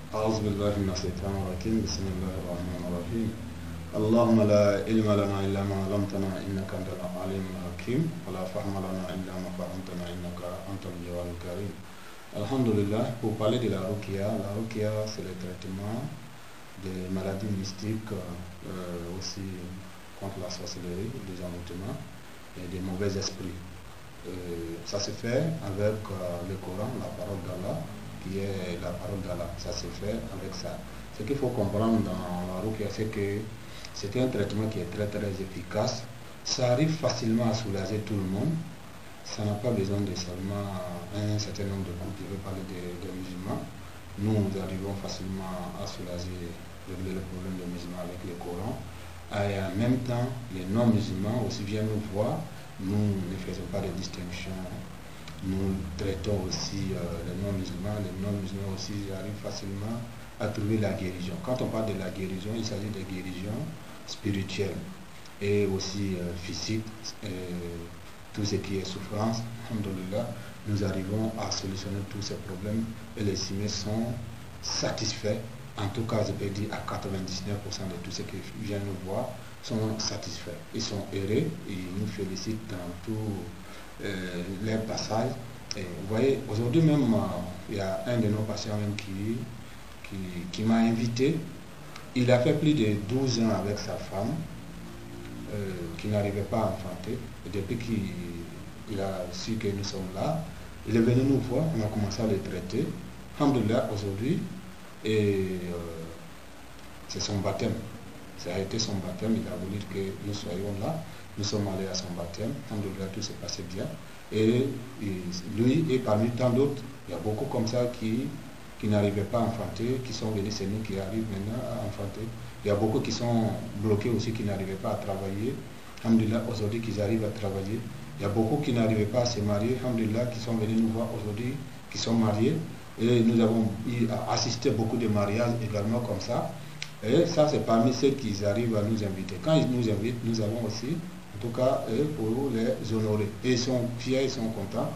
أعوذ بالله من الشيطان الرجيم بسم الله الرحمن الرحيم اللهم لا علم لنا إلا ما علمتنا إنك أنت العليم الحكيم ولا فهم لنا إلا ما فهمتنا إنك أنت الجواد الكريم. Alhamdulillah, pour parler de la ruqya c'est le traitement des maladies mystiques, aussi contre la sorcellerie, des envoûtements et des mauvais esprits. Ça se fait avec le Coran, la parole d'Allah, qui est la parole d'Allah. Ça se fait avec ça. Ce qu'il faut comprendre dans la ruqya, c'est que c'est un traitement qui est très très efficace. Ça arrive facilement à soulager tout le monde. Ça n'a pas besoin de seulement un certain nombre de groupes. Je veux parler des musulmans. Nous arrivons facilement à soulager, régler le problème des musulmans avec le Coran. Et en même temps, les non-musulmans aussi viennent nous voir. Nous ne faisons pas de distinction. Nous traitons aussi les non-musulmans. Les non-musulmans aussi arrivent facilement à trouver la guérison. Quand on parle de la guérison, il s'agit de guérison spirituelle et aussi physique. Tout ce qui est souffrance, alhamdoulilah, nous arrivons à solutionner tous ces problèmes et les simés sont satisfaits. En tout cas, je peux dire à 99% de tous ceux qui viennent nous voir sont satisfaits. Ils sont heureux, ils nous félicitent dans tous les passages. Et vous voyez, aujourd'hui même, il y a un de nos patients même qui m'a invité. Il a fait plus de 12 ans avec sa femme. Qui n'arrivait pas à enfanter. Et depuis qu'il a su que nous sommes là, il est venu nous voir, on a commencé à le traiter. Alhamdoulilah, aujourd'hui, et c'est son baptême. Ça a été son baptême, il a voulu que nous soyons là. Nous sommes allés à son baptême. Alhamdoulilah, tout s'est passé bien. Et lui, et parmi tant d'autres, il y a beaucoup comme ça qui n'arrivaient pas à enfanter, qui sont venus, c'est nous qui arrivent maintenant à enfanter. Il y a beaucoup qui sont bloqués aussi, qui n'arrivaient pas à travailler. Alhamdulillah, aujourd'hui qu'ils arrivent à travailler. Il y a beaucoup qui n'arrivaient pas à se marier. Alhamdulillah, qui sont venus nous voir aujourd'hui, qui sont mariés. Et nous avons assisté beaucoup de mariages également comme ça. Et ça, c'est parmi ceux qui arrivent à nous inviter. Quand ils nous invitent, nous avons aussi, en tout cas, pour les honorer. Et ils sont fiers, ils sont contents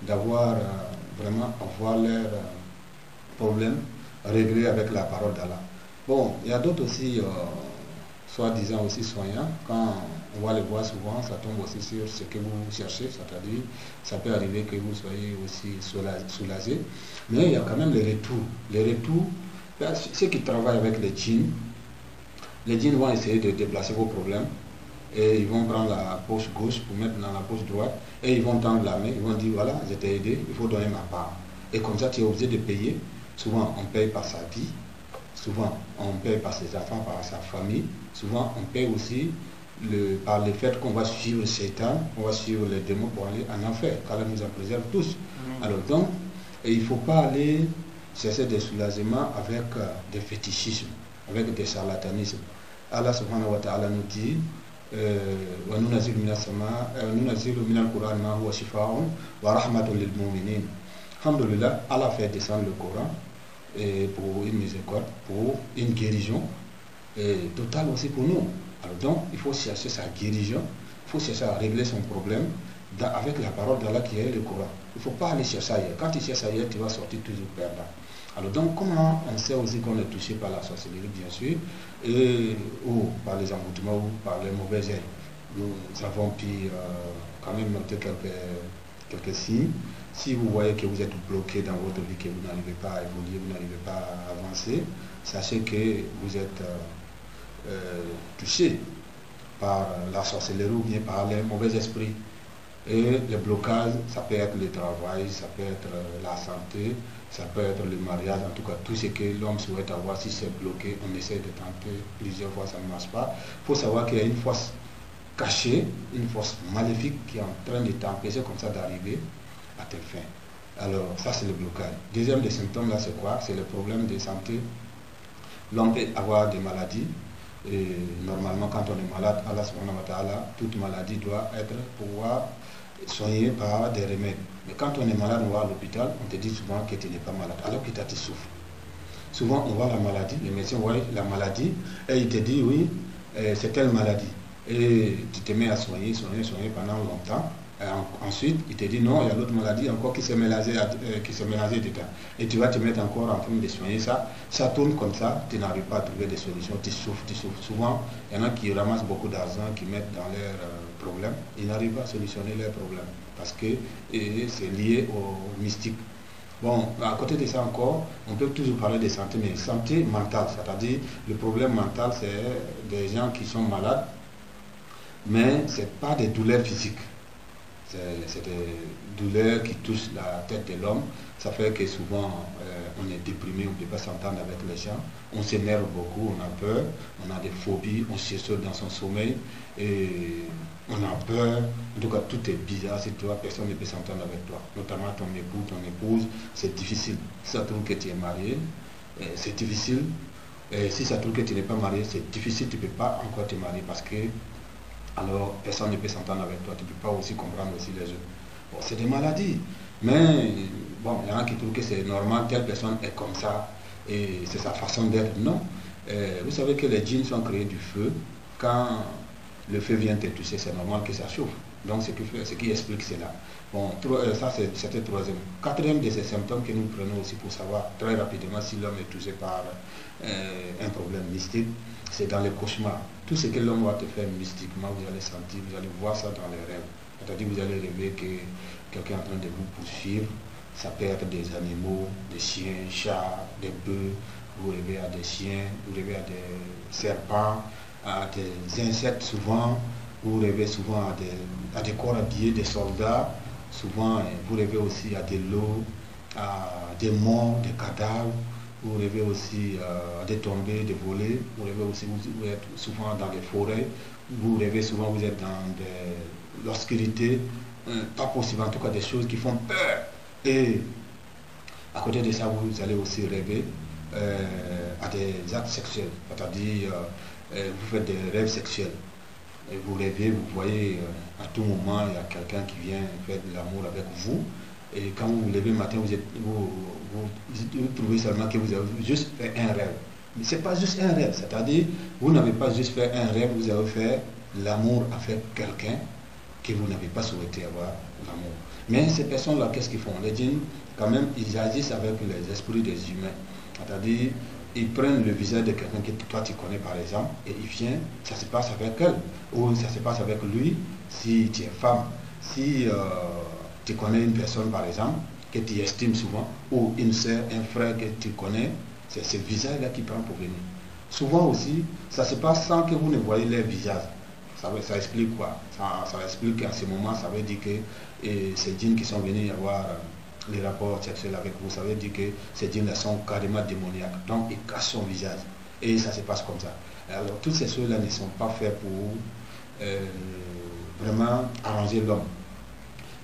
d'avoir vraiment avoir leurs problèmes réglés avec la parole d'Allah. Bon, il y a d'autres aussi, soi-disant aussi soignants. Quand on va les voir souvent, ça tombe aussi sur ce que vous cherchez, c'est-à-dire, ça peut arriver que vous soyez aussi soulagé. Mais il y a quand même les retours. Les retours, ceux qui travaillent avec les djinns vont essayer de déplacer vos problèmes. Et ils vont prendre la poche gauche pour mettre dans la poche droite. Et ils vont tendre la main, ils vont dire, voilà, je t'ai aidé, il faut donner ma part. Et comme ça, tu es obligé de payer. Souvent, on paye par sa vie. Souvent, on paye par ses enfants, par sa famille. Souvent, on paye aussi par le fait qu'on va suivre le Satan, on va suivre les démons pour aller en enfer, car Allah nous en préserve tous. Alors donc, il ne faut pas aller chercher des soulagements avec des fétichismes, avec des charlatanismes. Allah subhanahu wa ta'ala nous dit وَنُنَزِّلُ مِنَ الْقُرْآنِ مَا هُوَ شِفَاءٌ وَرَحْمَةٌ لِلْمُؤْمِنِينَ. Alhamdulillah, Allah fait descendre le Coran et pour une miséricorde, pour une guérison totale aussi pour nous. Alors donc, il faut chercher sa guérison, il faut chercher à régler son problème avec la parole d'Allah qui est le Coran. Il ne faut pas aller chercher ailleurs. Quand tu cherches ailleurs, tu vas sortir toujours perdant. Alors donc, comment on sait aussi qu'on est touché par la sorcellerie, bien sûr, ou par les envoûtements, ou par les mauvais ailes. Nous avons pu quand même noter quelques signes. Si vous voyez que vous êtes bloqué dans votre vie, que vous n'arrivez pas à évoluer, vous n'arrivez pas à avancer, sachez que vous êtes touché par la sorcellerie ou bien par les mauvais esprits. Et les blocages, ça peut être le travail, ça peut être la santé, ça peut être le mariage, en tout cas tout ce que l'homme souhaite avoir. Si c'est bloqué, on essaie de tenter plusieurs fois, ça ne marche pas. Il faut savoir qu'il y a une force cachée, une force maléfique qui est en train de t'empêcher comme ça d'arriver à tes fins. Alors ça c'est le blocage. Deuxième des symptômes là, c'est quoi? C'est le problème de santé. L'homme peut avoir des maladies. Et normalement, quand on est malade, Allah subhanahu wa ta'ala, toute maladie doit être pouvoir soigner par des remèdes. Mais quand on est malade, on va à l'hôpital, on te dit souvent que tu n'es pas malade, alors que tu souffres. Souvent, on voit la maladie, les médecins voient la maladie, et ils te disent, oui, c'est telle maladie. Et tu te mets à soigner pendant longtemps, Ensuite, il te dit non, il y a l'autre maladie encore qui s'est mélangée dedans. Et tu vas te mettre encore en train de soigner ça. Ça tourne comme ça, tu n'arrives pas à trouver des solutions, tu souffres, tu souffres. Souvent, il y en a qui ramassent beaucoup d'argent, qui mettent dans leurs problèmes. Ils n'arrivent pas à solutionner leurs problèmes parce que c'est lié au mystique. Bon, à côté de ça encore, on peut toujours parler de santé, mais santé mentale, c'est-à-dire le problème mental, c'est des gens qui sont malades, mais ce n'est pas des douleurs physiques. C'est des douleurs qui touchent la tête de l'homme. Ça fait que souvent on est déprimé, on ne peut pas s'entendre avec les gens. On s'énerve beaucoup, on a peur, on a des phobies, on sursaute dans son sommeil et on a peur. En tout cas, tout est bizarre. Si toi, personne ne peut s'entendre avec toi. Notamment ton époux, ton épouse, c'est difficile. Si ça trouve que tu es marié, c'est difficile. Et si ça trouve que tu n'es pas marié, c'est difficile. Tu ne peux pas encore te marier parce que alors personne ne peut s'entendre avec toi, tu ne peux pas aussi comprendre aussi les autres. Bon, c'est des maladies, mais bon, il y en a qui trouvent que c'est normal, telle personne est comme ça, et c'est sa façon d'être. Non. Vous savez que les djinns sont créés du feu. Quand le feu vient te toucher, c'est normal que ça chauffe. Donc ce qui explique cela. Bon, ça c'était le troisième. Quatrième de ces symptômes que nous prenons aussi pour savoir très rapidement si l'homme est touché par un problème mystique, c'est dans les cauchemars. Tout ce que l'homme va te faire mystiquement, vous allez sentir, vous allez voir ça dans les rêves. C'est-à-dire vous allez rêver que quelqu'un est en train de vous poursuivre. Ça peut être des animaux, des chiens, chats, des bœufs. Vous rêvez à des chiens, vous rêvez à des serpents, à des insectes souvent. Vous rêvez souvent à des corps habillés, des soldats. Souvent, vous rêvez aussi à des lots, à des morts, des cadavres. Vous rêvez aussi à des tombées, des volets. Vous rêvez aussi, vous êtes souvent dans les forêts. Vous rêvez souvent, vous êtes dans l'obscurité. Pas possible, en tout cas, des choses qui font peur. Et à côté de ça, vous allez aussi rêver à des actes sexuels. C'est-à-dire, vous faites des rêves sexuels. Et vous rêvez, vous voyez à tout moment, il y a quelqu'un qui vient faire de l'amour avec vous. Et quand vous vous levez le matin, vous trouvez seulement que vous avez juste fait un rêve. Mais ce n'est pas juste un rêve, c'est-à-dire, vous n'avez pas juste fait un rêve, vous avez fait l'amour avec quelqu'un que vous n'avez pas souhaité avoir l'amour. Mais ces personnes-là, qu'est-ce qu'ils font? Les djinns, quand même, ils agissent avec les esprits des humains. C'est-à-dire, ils prennent le visage de quelqu'un que toi tu connais par exemple, et il vient, ça se passe avec elle, ou ça se passe avec lui, si tu es femme, si tu connais une personne par exemple, que tu estimes souvent, ou une soeur, un frère que tu connais, c'est ce visage-là qui prend pour venir. Souvent aussi, ça se passe sans que vous ne voyez leur visage. Ça explique quoi? Ça explique qu'à ce moment, ça veut dire que ces djinns qui sont venus avoir les rapports sexuels avec vous, ça veut dire que ces djinns-là sont carrément démoniaques. Donc, ils cachent son visage. Et ça se passe comme ça. Alors, toutes ces choses-là ne sont pas faites pour vraiment arranger l'homme.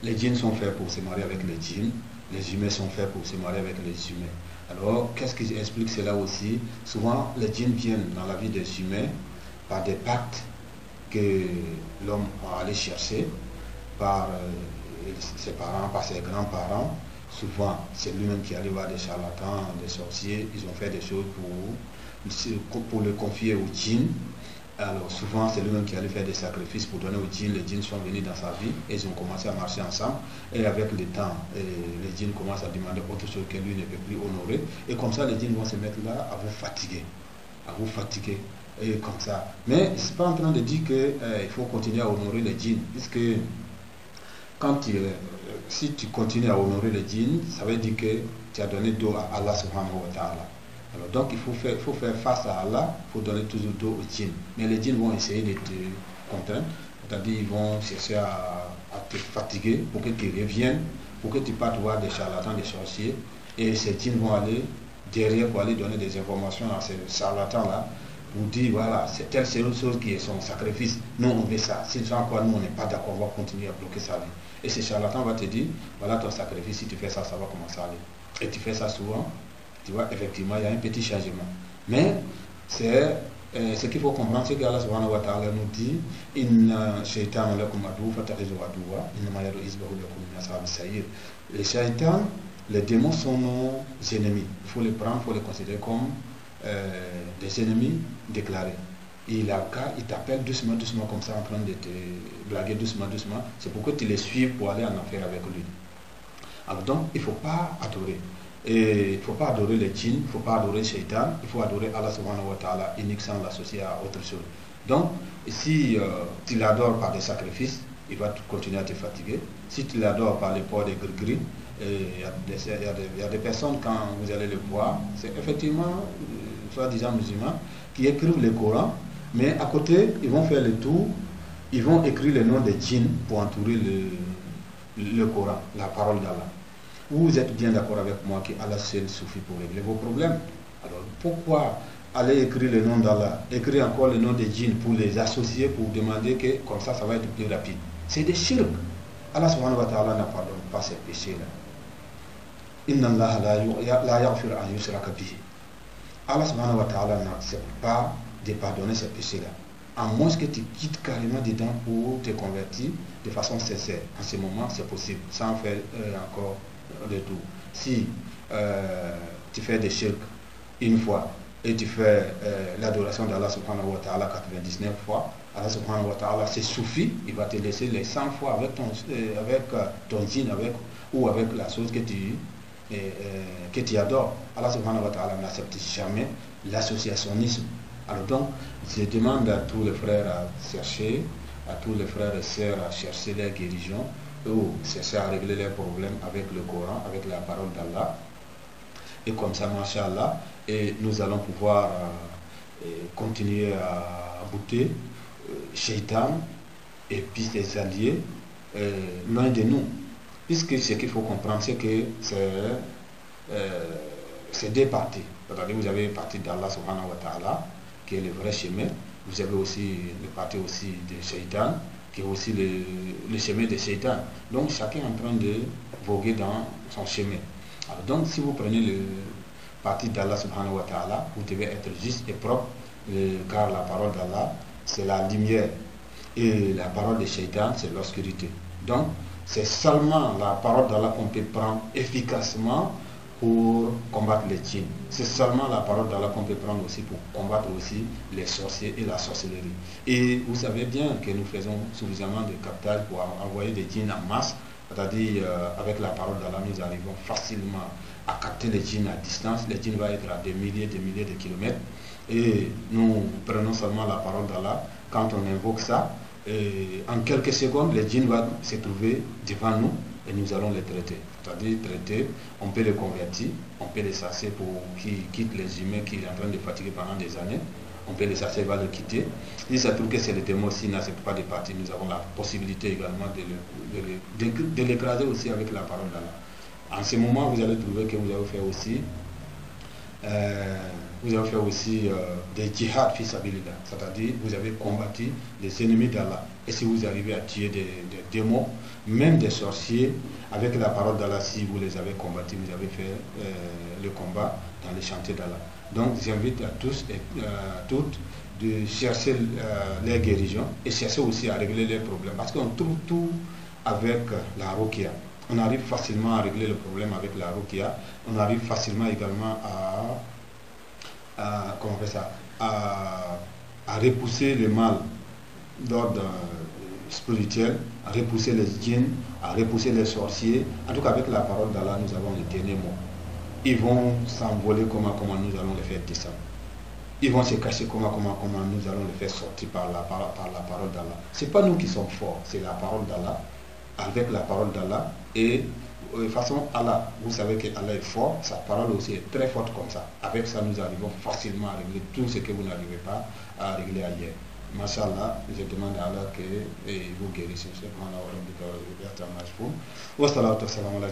Les djinns sont faits pour se marier avec les djinns. Les humains sont faits pour se marier avec les humains. Alors, qu'est-ce qui explique cela aussi? Souvent, les djinns viennent dans la vie des humains par des pactes que l'homme va aller chercher par ses parents, par ses grands-parents. Souvent, c'est lui-même qui allait voir des charlatans, des sorciers. Ils ont fait des choses pour le confier aux djinns. Alors souvent, c'est lui-même qui allait faire des sacrifices pour donner aux djinns. Les djinns sont venus dans sa vie et ils ont commencé à marcher ensemble. Et avec le temps, les djinns commencent à demander autre chose que lui ne peut plus honorer. Et comme ça, les djinns vont se mettre là à vous fatiguer. À vous fatiguer. Et comme ça. Mais je ne suis pas en train de dire qu'il faut continuer à honorer les djinns. Puisque si tu continues à honorer les djinns, ça veut dire que tu as donné dos à Allah subhanahu wa ta'ala. Alors donc il faut faire face à Allah, il faut donner toujours dos aux djinns. Mais les djinns vont essayer de te contraindre, c'est-à-dire ils vont chercher à te fatiguer pour que tu reviennes, pour que tu partes voir des charlatans, des sorciers, et ces djinns vont aller derrière pour aller donner des informations à ces charlatans-là, pour dire voilà, c'est telle chose qui est son sacrifice, nous on veut ça, si sans quoi nous on n'est pas d'accord, on va continuer à bloquer sa vie. Et ces charlatans vont te dire, voilà ton sacrifice, si tu fais ça, ça va commencer à aller. Et tu fais ça souvent, tu vois, effectivement, il y a un petit changement. Mais c'est ce qu'il faut comprendre, c'est qu'Allah subhanahu wa ta'ala nous dit Inna shaytan lakum adu fatakhizu aduwa inna yadu isbahu lakum min ashab as-sayr. Les shaytans, les démons sont nos ennemis. Il faut les prendre, il faut les considérer comme des ennemis déclarés. Et là, il t'appelle doucement, doucement, comme ça, en train de te blaguer doucement, doucement. C'est pour que tu les suives pour aller en affaire avec lui. Alors donc, il ne faut pas adorer. Et il ne faut pas adorer les djinns, il ne faut pas adorer Shaitan, il faut adorer Allah subhanahu wa ta'ala unique sans l'associer à autre chose. Donc, si tu l'adores par des sacrifices, il va continuer à te fatiguer. Si tu l'adores par les ports des gris-gris, il y a des personnes, quand vous allez le voir, c'est effectivement, soi-disant musulmans, qui écrivent le Coran, mais à côté, ils vont faire le tour, ils vont écrire le nom des djinns pour entourer le Coran, la parole d'Allah. Vous êtes bien d'accord avec moi que Allah seul suffit pour régler vos problèmes. Alors pourquoi aller écrire le nom d'Allah, écrire encore le nom des djinns pour les associer, pour demander que comme ça va être plus rapide? C'est des shirk. Allah subhanahu wa ta'ala ne pardonne pas ces péchés-là. Inna Allah la yaghfir an yushraka bihi. Allah subhanahu wa ta'ala n'accepte pas de pardonner ces péchés-là. À moins que tu quittes carrément dedans pour te convertir de façon sincère. En ce moment, c'est possible, sans faire encore le tour. Si tu fais des shirk une fois et tu fais l'adoration d'Allah subhanahu wa ta'ala 99 fois, Allah subhanahu wa ta'ala se suffit, il va te laisser les 100 fois avec ton djinn, ou avec la chose que tu adores. Allah subhanahu wa ta'ala n'accepte jamais l'associationnisme. Alors donc, je demande à tous les frères à chercher, à tous les frères et sœurs à chercher leur guérison, ou chercher à régler leurs problèmes avec le Coran, avec la parole d'Allah. Et comme ça, Masha'Allah, et nous allons pouvoir continuer à bouter Shaitan et puis ses alliés loin de nous. Puisque ce qu'il faut comprendre, c'est que c'est deux parties. C'est-à-dire, vous avez une partie d'Allah subhanahu wa ta'ala, qui est le vrai chemin. Vous avez aussi le parti aussi de Shaitan, qui est aussi le chemin de Shaitan. Donc chacun est en train de voguer dans son chemin. Alors donc si vous prenez le parti d'Allah subhanahu wa ta'ala, vous devez être juste et propre, car la parole d'Allah, c'est la lumière. Et la parole de Shaitan, c'est l'obscurité. Donc c'est seulement la parole d'Allah qu'on peut prendre efficacement pour combattre les djinns. C'est seulement la parole d'Allah qu'on peut prendre aussi pour combattre aussi les sorciers et la sorcellerie. Et vous savez bien que nous faisons suffisamment de captage pour envoyer des djinns en masse, c'est-à-dire avec la parole d'Allah, nous arrivons facilement à capter les djinns à distance. Les djinns vont être à des milliers de kilomètres. Et nous prenons seulement la parole d'Allah. Quand on invoque ça, en quelques secondes, les djinns vont se trouver devant nous et nous allons les traiter. C'est-à-dire traiter, on peut les convertir, on peut les chasser pour qu'ils quittent les humains qui sont en train de fatiguer pendant des années. On peut les chasser, il va les quitter. Si ça trouve que c'est le démon, s'il n'accepte pas de partir, nous avons la possibilité également de l'écraser aussi avec la parole d'Allah. En ce moment, vous allez trouver que vous avez fait aussi des djihad fils sabilillah, c'est-à-dire vous avez combattu les ennemis d'Allah. Et si vous arrivez à tuer des démons, même des sorciers, avec la parole d'Allah, si vous les avez combattus, vous avez fait le combat dans les chantiers d'Allah. Donc j'invite à tous et à toutes de chercher les guérisons et chercher aussi à régler les problèmes. Parce qu'on trouve tout avec la ruqya. On arrive facilement à régler le problème avec la ruqya. On arrive facilement également à repousser le mal d'ordre spirituel, à repousser les djinns, à repousser les sorciers. En tout cas, avec la parole d'Allah, nous avons le dernier mot. Ils vont s'envoler comment nous allons les faire descendre. Ils vont se cacher comment nous allons les faire sortir par la parole d'Allah. Ce n'est pas nous qui sommes forts, c'est la parole d'Allah. Avec la parole d'Allah et de toute façon, Allah, vous savez que Allah est fort, sa parole aussi est très forte comme ça. Avec ça, nous arrivons facilement à régler tout ce que vous n'arrivez pas à régler ailleurs. Masha'Allah, je demande à Allah que vous guérisse. Wa salatu wa salam ala